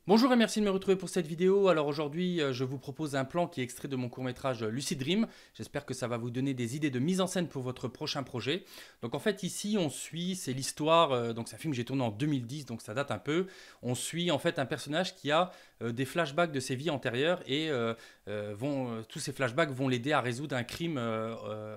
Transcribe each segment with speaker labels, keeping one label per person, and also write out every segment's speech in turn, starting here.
Speaker 1: Bonjour et merci de me retrouver pour cette vidéo. Alors aujourd'hui, je vous propose un plan qui est extrait de mon court-métrage Lucid Dream. J'espère que ça va vous donner des idées de mise en scène pour votre prochain projet. Donc en fait ici, on suit, c'est l'histoire, donc c'est un film que j'ai tourné en 2010, donc ça date un peu. On suit en fait un personnage qui a des flashbacks de ses vies antérieures et tous ces flashbacks vont l'aider à résoudre un crime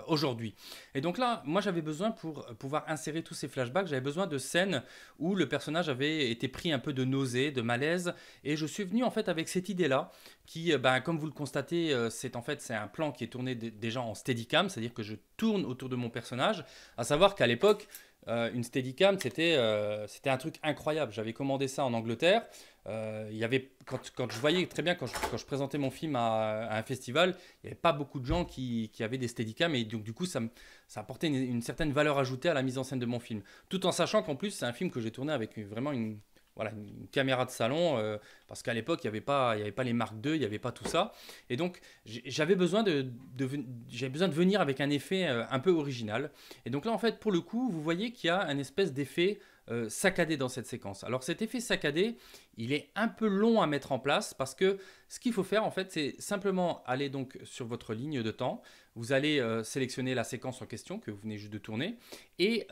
Speaker 1: aujourd'hui. Et donc là, moi j'avais besoin pour pouvoir insérer tous ces flashbacks, j'avais besoin de scènes où le personnage avait été pris un peu de nausée, de malaise. Et je suis venu en fait avec cette idée-là, qui, comme vous le constatez, c'est un plan qui est tourné déjà en steadicam, c'est-à-dire que je tourne autour de mon personnage. À savoir qu'à l'époque, une steadicam, c'était un truc incroyable. J'avais commandé ça en Angleterre. Il y avait, quand je voyais très bien, quand je présentais mon film à un festival, il n'y avait pas beaucoup de gens qui avaient des steadicams. Et donc, du coup, ça apportait une certaine valeur ajoutée à la mise en scène de mon film. Tout en sachant qu'en plus, c'est un film que j'ai tourné avec vraiment voilà, une caméra de salon, parce qu'à l'époque, il y avait pas les Mark II, il n'y avait pas tout ça. Et donc, j'avais besoin j'avais besoin de venir avec un effet un peu original. Et donc là, en fait, pour le coup, vous voyez qu'il y a un espèce d'effet saccadé dans cette séquence. Alors cet effet saccadé, il est un peu long à mettre en place parce que ce qu'il faut faire en fait, c'est simplement aller donc sur votre ligne de temps. Vous allez sélectionner la séquence en question que vous venez juste de tourner. Et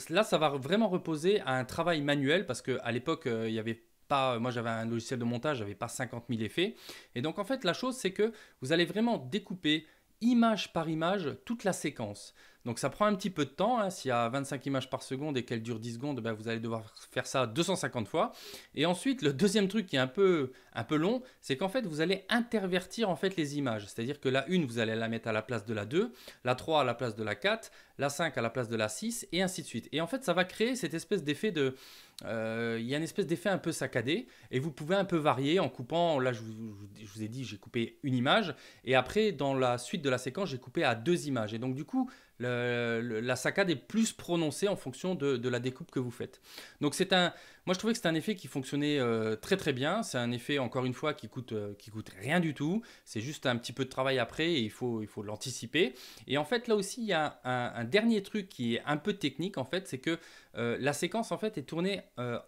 Speaker 1: là, ça va vraiment reposer à un travail manuel parce qu'à l'époque, il y avait pas, moi j'avais un logiciel de montage, j'avais pas 50 000 effets. Et donc en fait, la chose, c'est que vous allez vraiment découper image par image toute la séquence. Donc ça prend un petit peu de temps, hein. S'il y a 25 images par seconde et qu'elle dure 10 secondes, ben vous allez devoir faire ça 250 fois. Et ensuite, le deuxième truc qui est un peu long, c'est qu'en fait, vous allez intervertir en fait les images. C'est-à-dire que la 1, vous allez la mettre à la place de la 2, la 3 à la place de la 4, la 5 à la place de la 6, et ainsi de suite. Et en fait, ça va créer cette espèce d'effet de... il y a une espèce d'effet un peu saccadé, et vous pouvez un peu varier en coupant, là je vous ai dit, j'ai coupé une image, et après, dans la suite de la séquence, j'ai coupé à 2 images. Et donc du coup, la saccade est plus prononcée en fonction de la découpe que vous faites. Donc moi je trouvais que c'est un effet qui fonctionnait très très bien. C'est un effet encore une fois qui coûte rien du tout. C'est juste un petit peu de travail après et il faut l'anticiper. Et en fait là aussi il y a un dernier truc qui est un peu technique en fait, c'est que la séquence en fait est tournée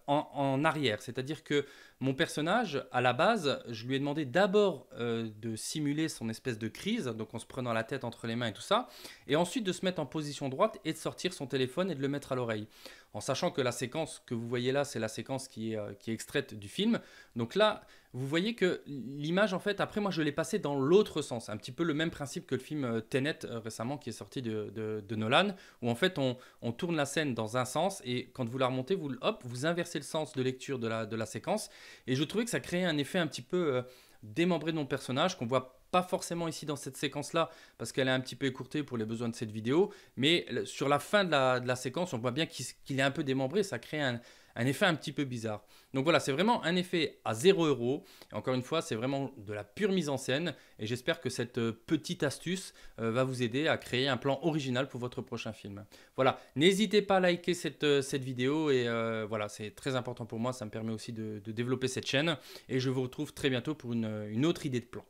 Speaker 1: en arrière. C'est-à-dire que mon personnage, à la base, je lui ai demandé d'abord de simuler son espèce de crise, donc en se prenant la tête entre les mains et tout ça, et ensuite de se mettre en position droite et de sortir son téléphone et de le mettre à l'oreille. En sachant que la séquence que vous voyez là, c'est la séquence qui est extraite du film. Donc là, vous voyez que l'image, en fait, après moi je l'ai passée dans l'autre sens. Un petit peu le même principe que le film Tenet récemment qui est sorti de Nolan, où en fait on tourne la scène dans un sens et quand vous la remontez, vous inversez le sens de lecture de la séquence. Et je trouvais que ça créait un effet un petit peu démembré de mon personnage qu'on voit pas forcément ici dans cette séquence-là, parce qu'elle est un petit peu écourtée pour les besoins de cette vidéo, mais sur la fin de la séquence, on voit bien qu'il est un peu démembré, ça crée un effet un petit peu bizarre. Donc voilà, c'est vraiment un effet à 0 €. Et encore une fois, c'est vraiment de la pure mise en scène, et j'espère que cette petite astuce va vous aider à créer un plan original pour votre prochain film. Voilà, n'hésitez pas à liker cette vidéo, et voilà, c'est très important pour moi, ça me permet aussi de développer cette chaîne, et je vous retrouve très bientôt pour une autre idée de plan.